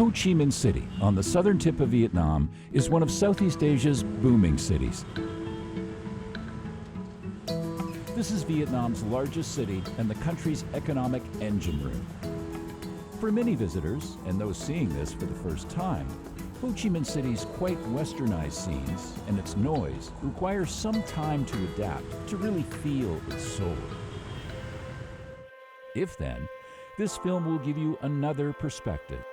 Ho Chi Minh City, on the southern tip of Vietnam, is one of Southeast Asia's booming cities. This is Vietnam's largest city and the country's economic engine room. For many visitors, and those seeing this for the first time, Ho Chi Minh City's quite westernized scenes and its noise require some time to adapt to really feel its soul. If then, this film will give you another perspective.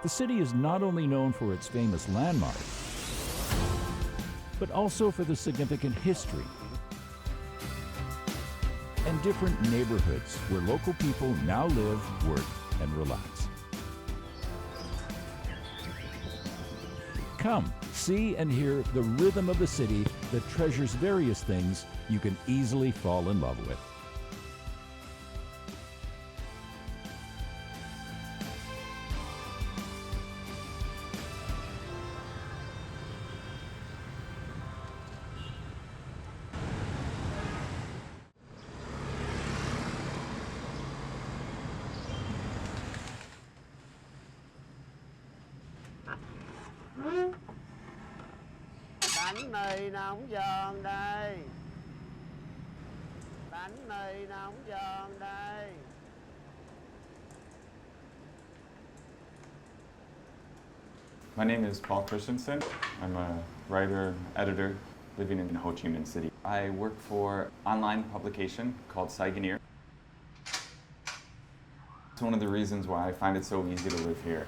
The city is not only known for its famous landmarks, but also for the significant history and different neighborhoods where local people now live, work, and relax. Come, see and hear the rhythm of the city that treasures various things you can easily fall in love with. Bánh mì nóng giòn đây. Bánh mì nóng giòn đây. My name is Paul Christensen. I'm a writer, editor living in Ho Chi Minh City. I work for an online publication called Saigon River. It's one of the reasons why I find it so easy to live here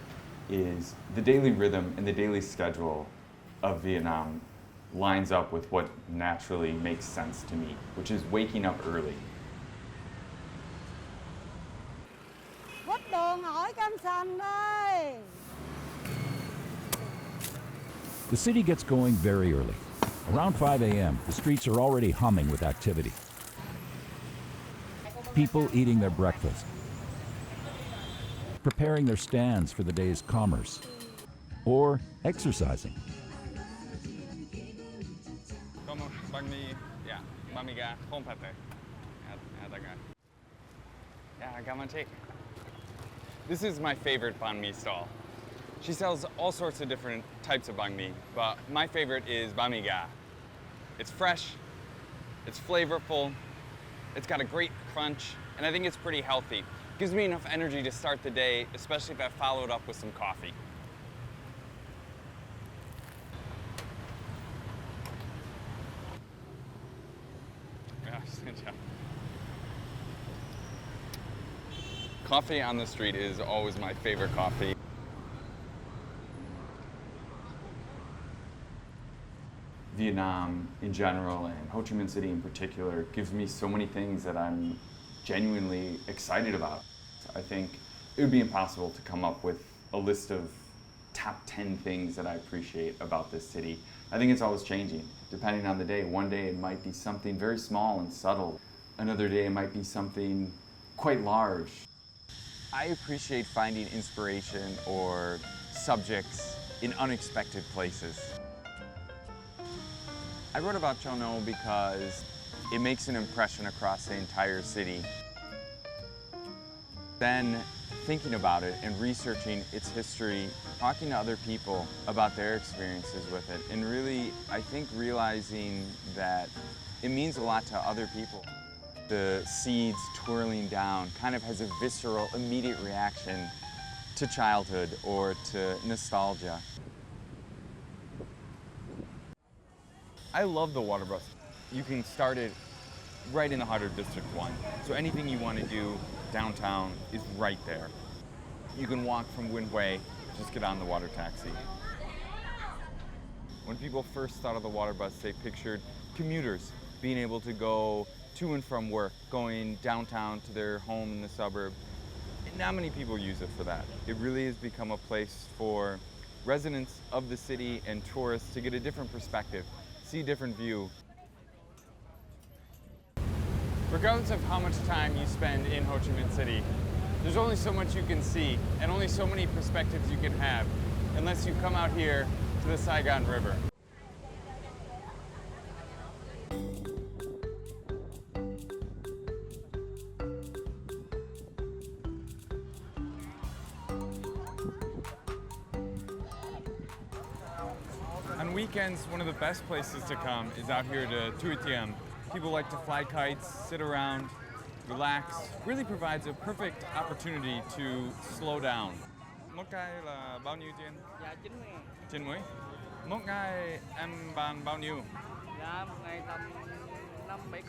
is the daily rhythm and the daily schedule of Vietnam lines up with what naturally makes sense to me, which is waking up early. Quất đường hỏi cam sành đây. The city gets going very early. Around 5 a.m., the streets are already humming with activity. People eating their breakfast, preparing their stands for the day's commerce, or exercising. Yeah, I got my take. This is my favorite banh mi stall. She sells all sorts of different types of banh mi, but my favorite is banh mi ga. It's fresh, it's flavorful, it's got a great crunch, and I think it's pretty healthy. Gives me enough energy to start the day, especially if I follow it up with some coffee. Coffee on the street is always my favorite coffee. Vietnam in general and Ho Chi Minh City in particular gives me so many things that I'm genuinely excited about. I think it would be impossible to come up with a list of top 10 things that I appreciate about this city. I think it's always changing, depending on the day. One day it might be something very small and subtle. Another day it might be something quite large. I appreciate finding inspiration or subjects in unexpected places. I wrote about Cho No because it makes an impression across the entire city. Then thinking about it and researching its history, talking to other people about their experiences with it, and really, I think, realizing that it means a lot to other people. The seeds twirling down kind of has a visceral, immediate reaction to childhood or to nostalgia. I love the water bus. You can start it right in the heart of District 1. So anything you want to do downtown is right there. You can walk from Win Way, just get on the water taxi. When people first thought of the water bus, they pictured commuters being able to go to and from work, going downtown to their home in the suburb. Not many people use it for that. It really has become a place for residents of the city and tourists to get a different perspective, see a different view. Regardless of how much time you spend in Ho Chi Minh City, there's only so much you can see and only so many perspectives you can have unless you come out here to the Saigon River. weekends, one of the best places to come is out here to Thu Thiem. People like to fly kites, sit around, relax. Really provides a perfect opportunity to slow down. Một ngày là bao nhiêu tiền? Dạ 90 ngàn. 90. Một ngày em bán bao nhiêu? Dạ một ngày tầm 5-7.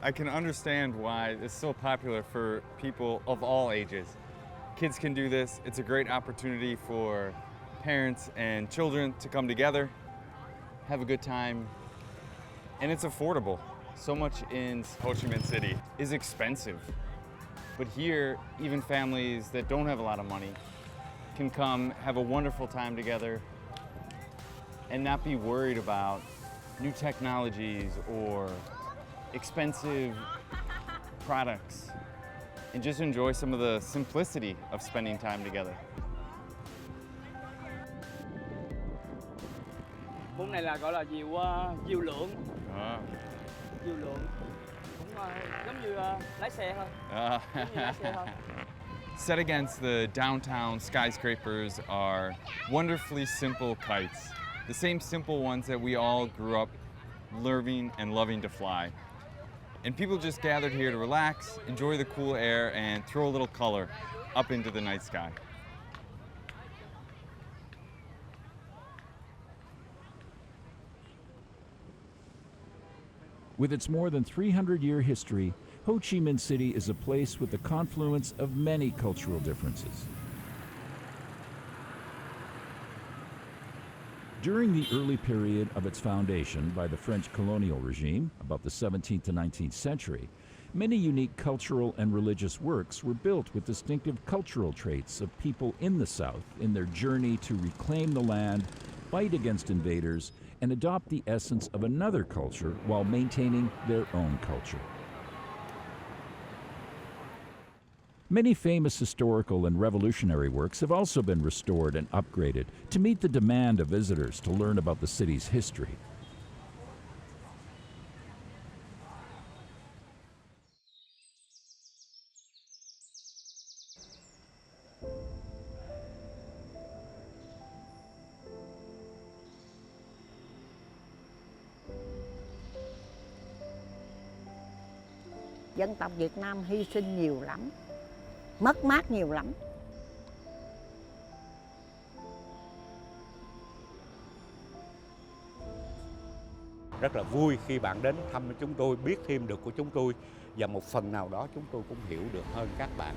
I can understand why it's so popular for people of all ages. Kids can do this. It's a great opportunity for parents and children to come together, have a good time, and it's affordable. So much in Ho Chi Minh City is expensive, but here, even families that don't have a lot of money can come, have a wonderful time together, and not be worried about new technologies or expensive products, and just enjoy some of the simplicity of spending time together. Môn này là gọi là diều lượng. Diều lượng cũng giống như lái xe thôi. Giống như lái xe thôi. Set against the downtown skyscrapers are wonderfully simple kites, the same simple ones that we all grew up learning and loving to fly. And people just gathered here to relax, enjoy the cool air, and throw a little color up into the night sky. With its more than 300-year history, Ho Chi Minh City is a place with the confluence of many cultural differences. During the early period of its foundation by the French colonial regime, about the 17th to 19th century, many unique cultural and religious works were built with distinctive cultural traits of people in the South in their journey to reclaim the land, fight against invaders, and adopt the essence of another culture while maintaining their own culture. Many famous historical and revolutionary works have also been restored and upgraded to meet the demand of visitors to learn about the city's history. Dân tộc Việt Nam hy sinh nhiều lắm, mất mát nhiều lắm. Rất là vui khi bạn đến thăm chúng tôi, biết thêm được của chúng tôi và một phần nào đó chúng tôi cũng hiểu được hơn các bạn.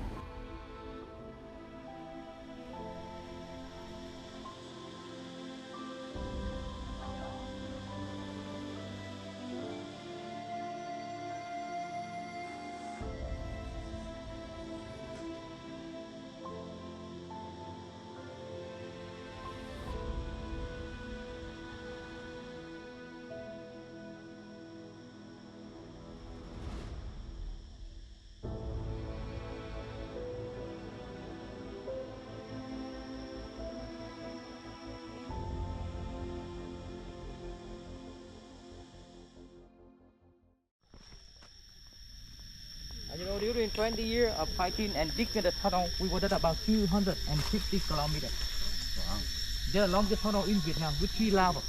You know, during 20 years of fighting and digging the tunnel, we wanted about 250 kilometers. Wow. The longest tunnel in Vietnam with 3 levels.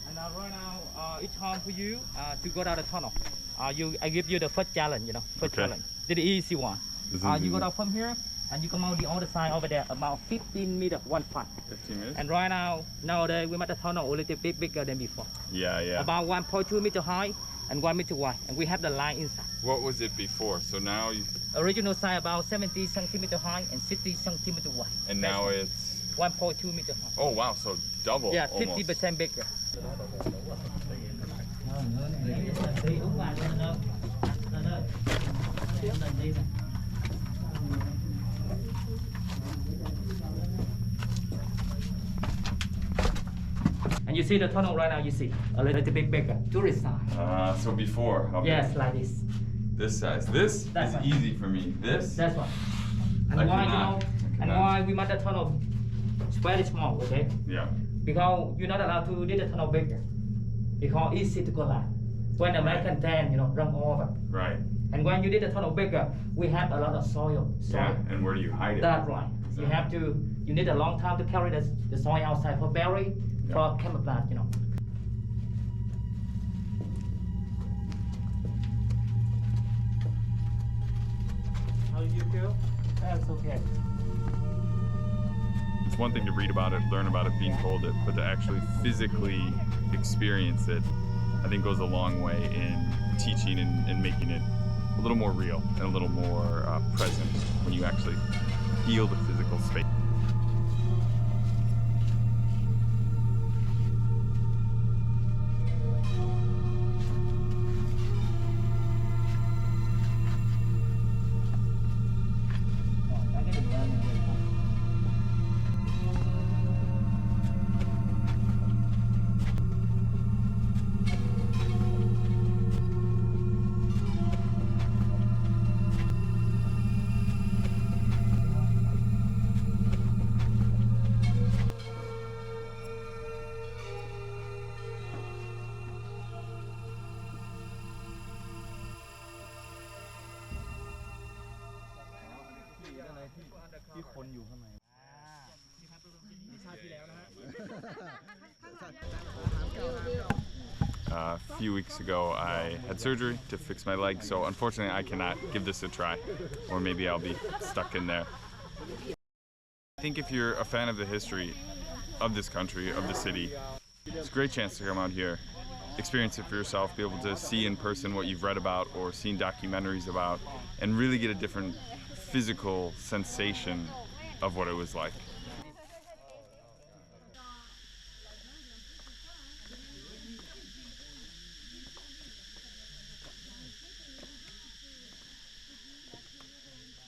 And right now, it's time for you to go down the tunnel. I give you the first challenge, you know, first challenge. The easy one. You go down from here, and you come out the other side over there, about 15 meters, 1.5. 15 minutes? And right now, nowadays, we make the tunnel a little bit bigger than before. Yeah. About 1.2 meter high and 1 meter wide, and we have the line inside. What was it before? So now you... Original size about 70 centimeter high and 60 centimeter wide. And now it's... 1.2 meter high. Oh wow, so double. Yeah, almost. 50% bigger. And you see the tunnel right now, you see a little bit bigger, tourist side. So before, how big? Yes, like this. This size. This That's is right. easy for me. This? That's one. And I why, you cannot. know, I and cannot. why we made the tunnel very small, okay? Yeah. Because you're not allowed to do the tunnel bigger. because easy to collect. When American then, run over. Right. And when you did a tunnel bigger, we have a lot of soil. Yeah. And where do you hide it? That's right. You need a long time to carry the soil outside for bury, for camouflage, How do you feel? That's okay. It's one thing to read about it, learn about it, being told it, but to actually physically experience it, I think goes a long way in teaching and making it a little more real and a little more present when you actually feel the physical space. A few weeks ago I had surgery to fix my leg, so unfortunately I cannot give this a try, or maybe I'll be stuck in there. I think if you're a fan of the history of this country, of the city, it's a great chance to come out here, experience it for yourself, be able to see in person what you've read about or seen documentaries about, and really get a different physical sensation of what it was like.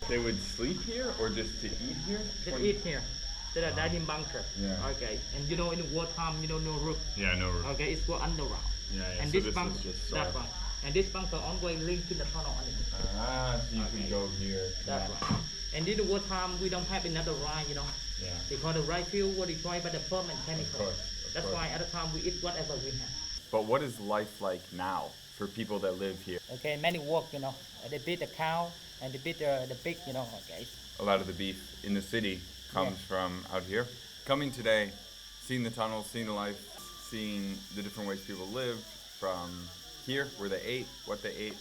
They would sleep here or just to eat here? They eat here. They're a dining bunker. Yeah. Okay. And in the wartime, no roof. Yeah, no roof. Okay, it's for underground. Yeah, And so this bunker, is just that's soil. right. And this bunker always linked to the tunnel underneath. Ah, so you could go here. That's right. And in the wartime, we don't have another ride, Yeah. because the ride fuel was destroyed by the permanent chemical. Of That's course. why at the time we eat whatever we have. But what is life like now for people that live here? Okay, many work, they beat the cow and they beat the pig, okay. A lot of the beef in the city comes from out here. Coming today, seeing the tunnels, seeing the life, seeing the different ways people live from here, where they ate, what they ate,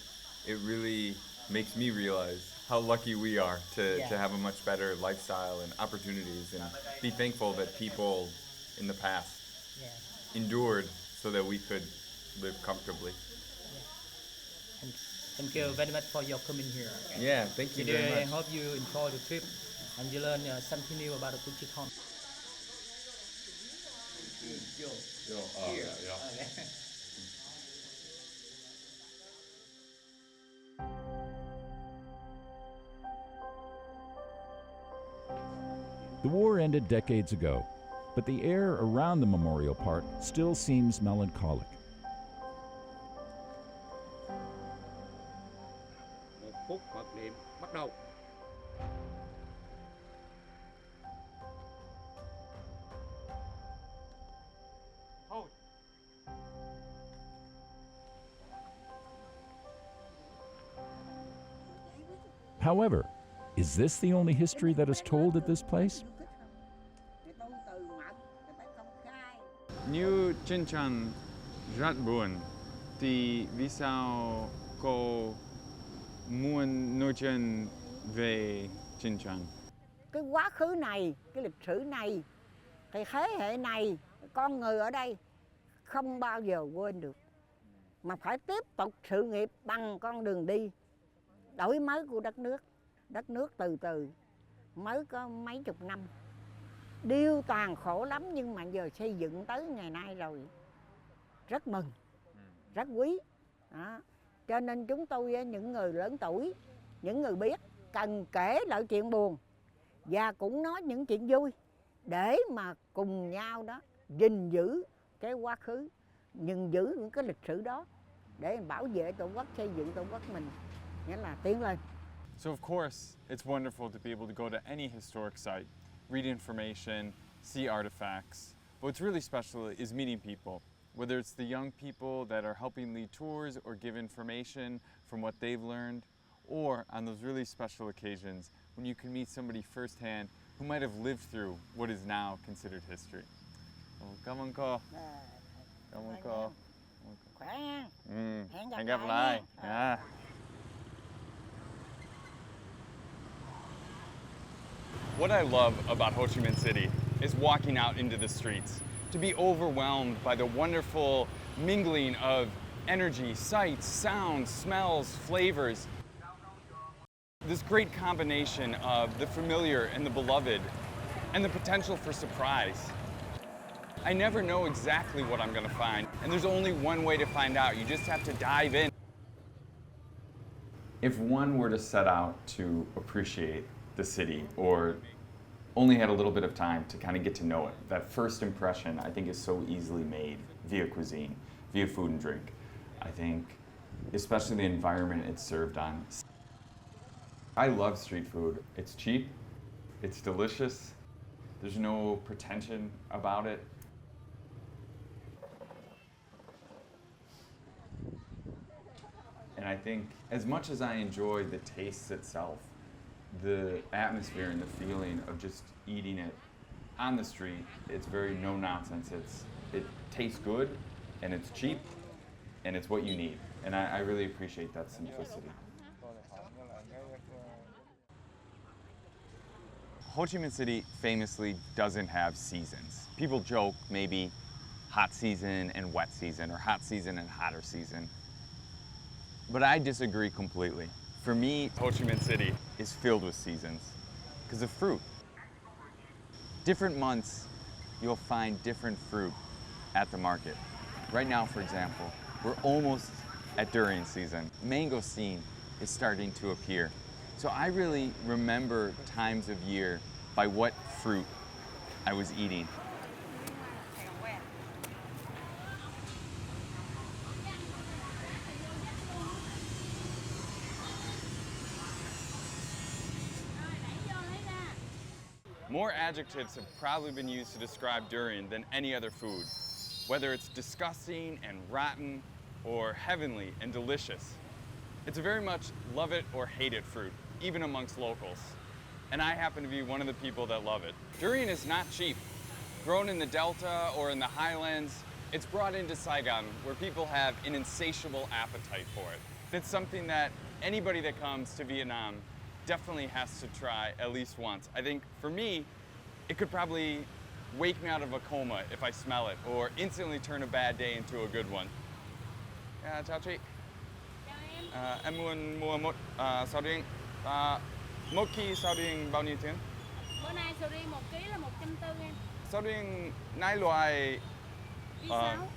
it really makes me realize how lucky we are to have a much better lifestyle and opportunities, and be thankful that people in the past endured so that we could live comfortably. And thank you very much for your coming here. Yeah, thank you very I much. hope you enjoy the trip and you learn something new about the Kuchiton. The war ended decades ago, but the air around the memorial park still seems melancholic. Một phút mặc niệm bắt đầu. However, is this the only history that is told at this place? Như trên trần rất buồn, thì vì sao cô muốn nói chuyện về trên trần? Cái quá khứ này, cái lịch sử này, thì thế hệ này, con người ở đây không bao giờ quên được. Mà phải tiếp tục sự nghiệp bằng con đường đi đổi mới của đất nước. Đất nước từ từ mới có mấy chục năm. Điêu toàn khổ lắm nhưng mà giờ xây dựng tới ngày nay rồi. Rất mừng, rất quý. Đó. Cho nên chúng tôi, những người lớn tuổi, những người biết, cần kể lại chuyện buồn và cũng nói những chuyện vui để mà cùng nhau đó gìn giữ cái quá khứ, gìn giữ những cái lịch sử đó để bảo vệ Tổ quốc, xây dựng Tổ quốc mình, nghĩa là tiến lên. So of course, it's wonderful to be able to go to any historic site, read information, see artifacts. But what's really special is meeting people, Whether it's the young people that are helping lead tours or give information from what they've learned, or on those really special occasions when you can meet somebody firsthand who might have lived through what is now considered history. Cảm ơn cô. Cảm ơn cô. Khỏe nha. Hẹn gặp lại. Yeah. What I love about Ho Chi Minh City is walking out into the streets, to be overwhelmed by the wonderful mingling of energy, sights, sounds, smells, flavors. This great combination of the familiar and the beloved, and the potential for surprise. I never know exactly what I'm going to find, and there's only one way to find out. You just have to dive in. If one were to set out to appreciate the city, or only had a little bit of time to kind of get to know it, that first impression I think is so easily made via cuisine, via food and drink. I think especially the environment it's served on. I love street food. It's cheap, it's delicious, there's no pretension about it. And I think as much as I enjoy the taste itself, the atmosphere and the feeling of just eating it on the street, it's very no nonsense. It tastes good, and it's cheap, and it's what you need. And I really appreciate that simplicity. Ho Chi Minh City famously doesn't have seasons. People joke maybe hot season and wet season, or hot season and hotter season. But I disagree completely. For me, Ho Chi Minh City is filled with seasons because of fruit. Different months, you'll find different fruit at the market. Right now, for example, we're almost at durian season. Mangosteen is starting to appear. So I really remember times of year by what fruit I was eating. More adjectives have probably been used to describe durian than any other food, whether it's disgusting and rotten or heavenly and delicious. It's a very much love it or hate it fruit, even amongst locals. And I happen to be one of the people that love it. Durian is not cheap. Grown in the Delta or in the highlands, it's brought into Saigon where people have an insatiable appetite for it. It's something that anybody that comes to Vietnam definitely has to try at least once. I think for me, it could probably wake me out of a coma if I smell it, or instantly turn a bad day into a good one. Chào chị. Em muốn mua một sầu riêng. Một ký sầu riêng bao nhiêu tiền? Bữa nay sầu riêng 1 ký là 140 em. Sầu riêng này loại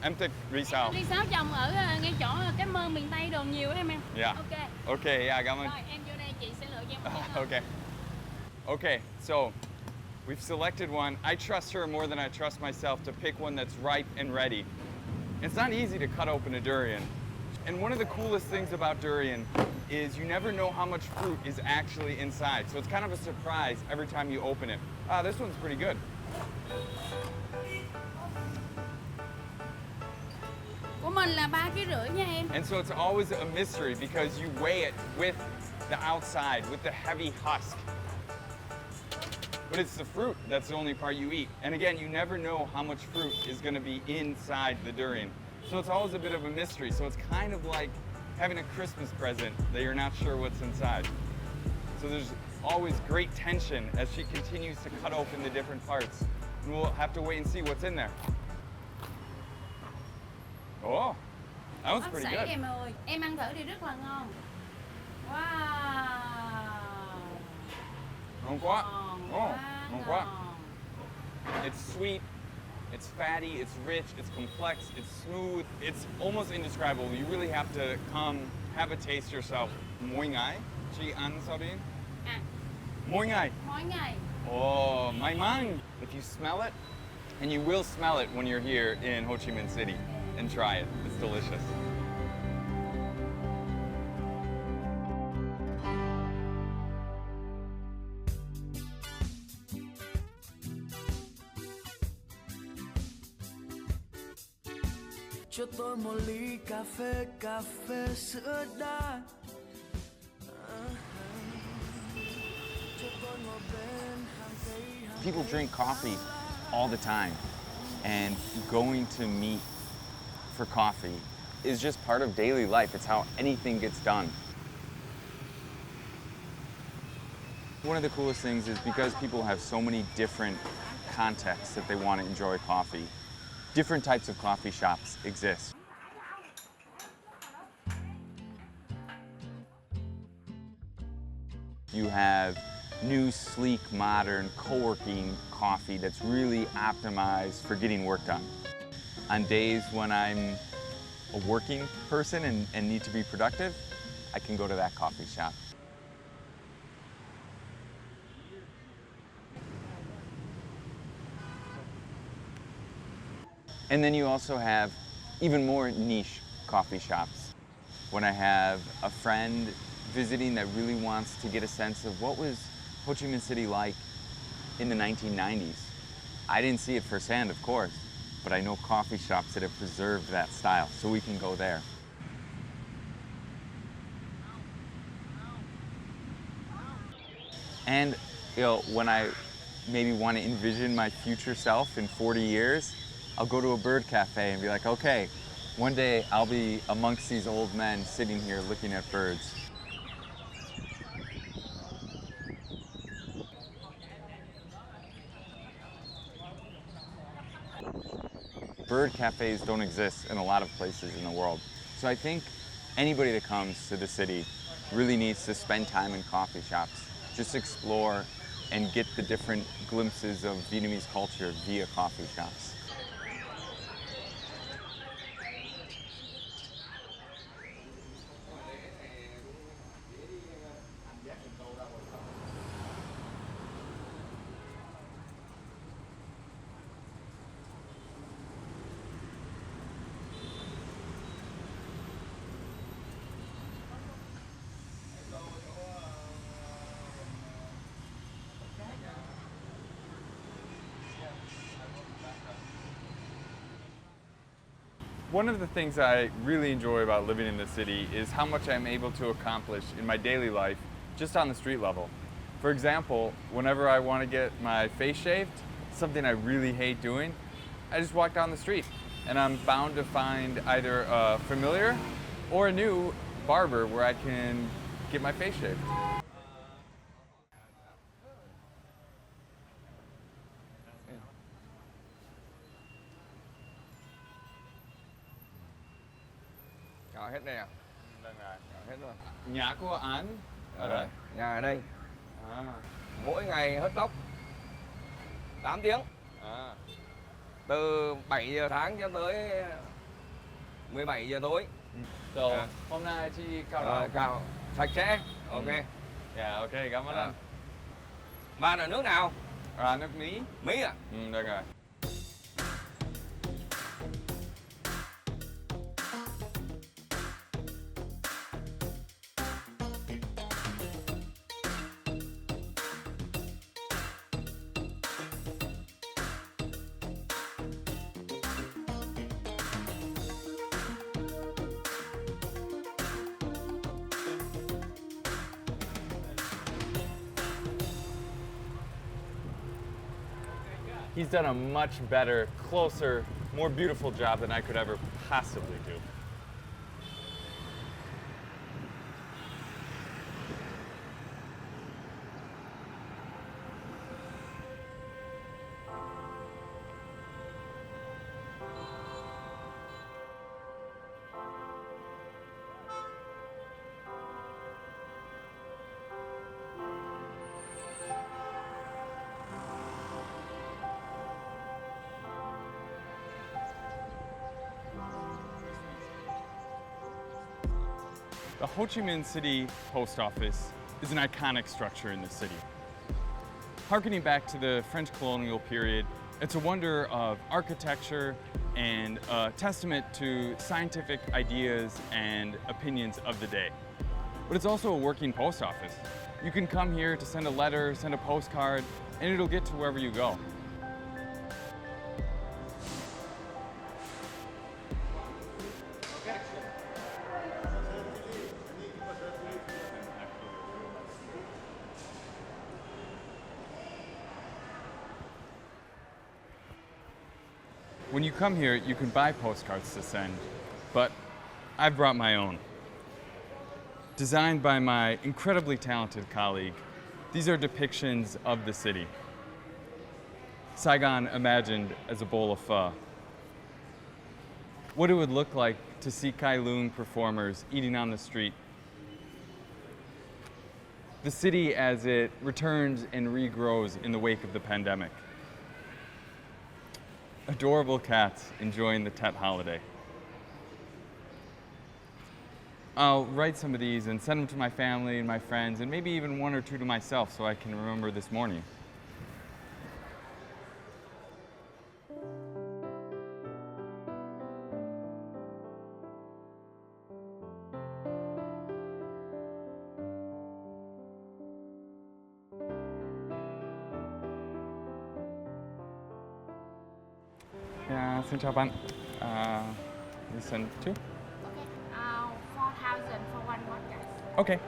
em thích ri sao. Ri sáo trồng ở ngay chỗ cái mơ miền Tây đồ nhiều đó em. Yeah. Ok. Okay, yeah, cảm ơn. Rồi em vô đây chị sẽ lựa cho em một cái. Okay. Okay, so we've selected one. I trust her more than I trust myself to pick one that's ripe and ready. It's not easy to cut open a durian. And one of the coolest things about durian is you never know how much fruit is actually inside. So it's kind of a surprise every time you open it. This one's pretty good. Của mình là 3,5 kg nha em. And so it's always a mystery because you weigh it with the outside, with the heavy husk. But it's the fruit that's the only part you eat. And again, you never know how much fruit is going to be inside the durian. So it's always a bit of a mystery. So it's kind of like having a Christmas present that you're not sure what's inside. So there's always great tension as she continues to cut open the different parts. And we'll have to wait and see what's in there. Oh, that was pretty good. Em ơi, em ăn thử thì rất là ngon. Wow. Ngon quá. Ngon Ngon quá. It's sweet, it's fatty, it's rich, it's complex, it's smooth, it's almost indescribable. You really have to come, have a taste yourself. Mỗi ngày chị ăn sầu riêng? Mỗi ngày. Mỗi ngày. Oh, my mind. If you smell it, and you will smell it when you're here in Ho Chi Minh City, and try it. It's delicious. cho tôi một ly cà phê sữa đá. Cho tôi ngồi bên hàng cây. People drink coffee all the time, and going to meet for coffee is just part of daily life. It's how anything gets done. One of the coolest things is because people have so many different contexts that they want to enjoy coffee, different types of coffee shops exist. You have new, sleek, modern, co-working coffee that's really optimized for getting work done. On days when I'm a working person and need to be productive, I can go to that coffee shop. And then you also have even more niche coffee shops. When I have a friend visiting that really wants to get a sense of what was Ho Chi Minh City like in the 1990s. I didn't see it firsthand, of course, but I know coffee shops that have preserved that style, so we can go there. And when I maybe want to envision my future self in 40 years, I'll go to a bird cafe and be like, okay, one day I'll be amongst these old men sitting here looking at birds. Bird cafes don't exist in a lot of places in the world. So I think anybody that comes to the city really needs to spend time in coffee shops, just explore and get the different glimpses of Vietnamese culture via coffee shops. One of the things I really enjoy about living in the city is how much I'm able to accomplish in my daily life just on the street level. For example, whenever I want to get my face shaved, something I really hate doing, I just walk down the street and I'm bound to find either a familiar or a new barber where I can get my face shaved. Hết đây à? Hết rồi. Nhà của anh ở đây. Nhà ở đây. À. Mỗi ngày hớt tóc 8 tiếng. À. Từ 7 giờ sáng cho tới 17 giờ tối. So, hôm nay chị cao đầu. Cao, sạch sẽ. Ok. Dạ, ok, cảm ơn anh. Bạn ở nước nào? Nước Mỹ. Mỹ à? Được rồi. He's done a much better, closer, more beautiful job than I could ever possibly do. The Ho Chi Minh City Post Office is an iconic structure in the city. Harkening back to the French colonial period, it's a wonder of architecture and a testament to scientific ideas and opinions of the day. But it's also a working post office. You can come here to send a letter, send a postcard, and it'll get to wherever you go. When you come here, you can buy postcards to send, but I've brought my own. Designed by my incredibly talented colleague, these are depictions of the city. Saigon imagined as a bowl of pho. What it would look like to see Kai Lung performers eating on the street. The city as it returns and regrows in the wake of the pandemic. Adorable cats enjoying the Tet holiday. I'll write some of these and send them to my family and my friends, and maybe even one or two to myself so I can remember this morning. Yeah, xin chào bạn. Listen to? Okay. 4,000 for one podcast. Okay.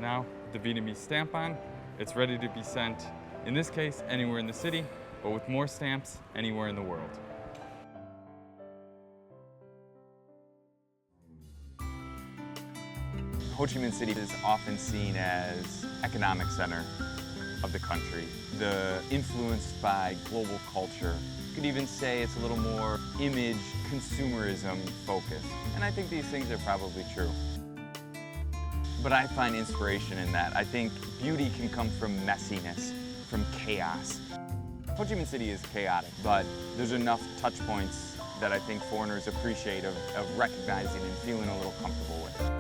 Now, the Vietnamese stamp on, it's ready to be sent, in this case, anywhere in the city, but with more stamps, anywhere in the world. Ho Chi Minh City is often seen as economic center of the country. The influenced by global culture. You could even say it's a little more image, consumerism focused. And I think these things are probably true. But I find inspiration in that. I think beauty can come from messiness, from chaos. Ho Chi Minh City is chaotic, but there's enough touch points that I think foreigners appreciate of recognizing and feeling a little comfortable with.